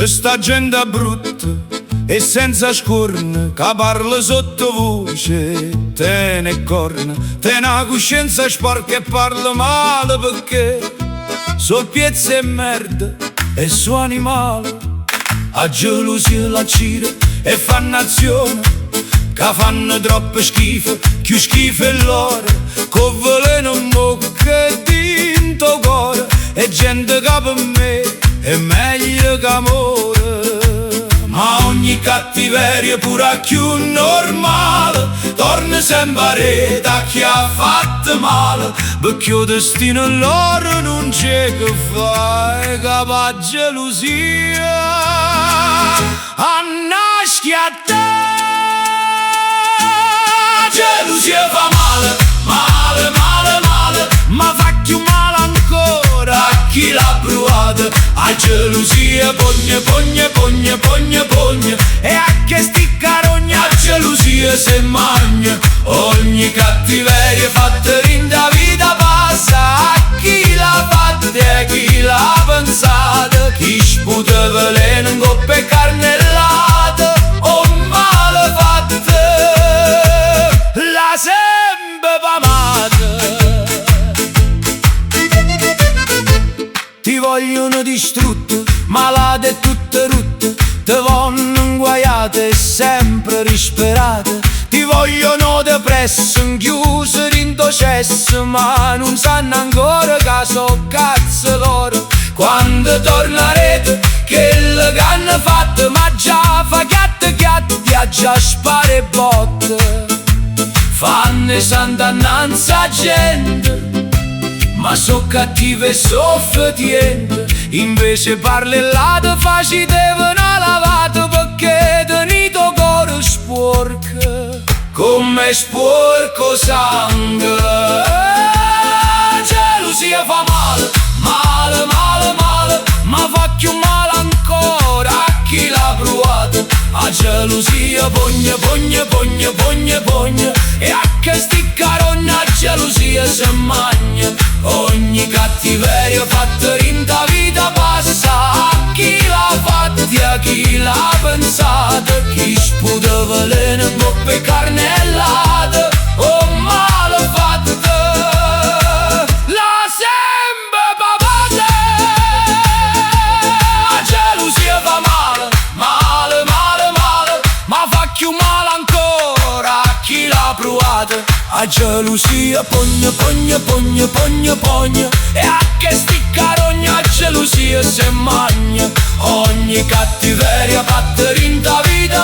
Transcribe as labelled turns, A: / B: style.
A: Sta gente brutta e senza scorna che parla sottovoce, te ne corna, te una coscienza sporca e parla male perché so piezze e merda e so animale. A gelosia la cira e fanno azione che fanno troppo schifo, più schifo è loro, con veleno mo che dinto cuore. E gente che per me è meglio che amore. Ma ogni cattiveria pure a più normale torna sempre da chi ha fatto male, perché il destino loro non c'è che fai che la gelosia a nascere a te. Gelosia fa male, male, male, male, ma fa più male ancora a chi l'ha provata. A gelosia pogna, pogna, pogna, pogna, pogna, e a che sti carogna a gelosia se magna. Ogni cattiveria fatta in da vita passa, a chi l'ha fatta e a chi l'ha pensata. Chi sputa veleno in coppe carnellate o male fatte la sempre pamata. Ti vogliono distrutto, malate e tutte rutte, te vogliono inguaiate e sempre risperate. Ti vogliono depresso, chiuso in to cesso, ma non sanno ancora che so cazzo loro. Quando tornarete, quello che hanno fatto, ma già fa chiatte chiatte, a già spare botte. Fanno santa annanzi a gente, ma so cattive e soffriente. Invece parlellate facci devono lavate, perché tenito cuore sporco come sporco sangue. Gelosia fa male, male, male, male, ma fa più male ancora a chi l'ha provato. A gelosia pogna, pogna, pogna, pogna, pogna, e a che sti carogna a gelosia se magna. Ogni cattiveria fatta in da vita passa, a chi l'ha fatta e a chi l'ha pensata. Chi sputa veleno in coppe carnellate o male fatte la sempre papate. A gelosia fa male, male, male, male, ma fa più male ancora a chi l'ha provata. A gelosia pogna, pogna, pogna, pogna, pogna, e a che sti carogna a gelosia se magna. Ogni cattiveria fatta in da vita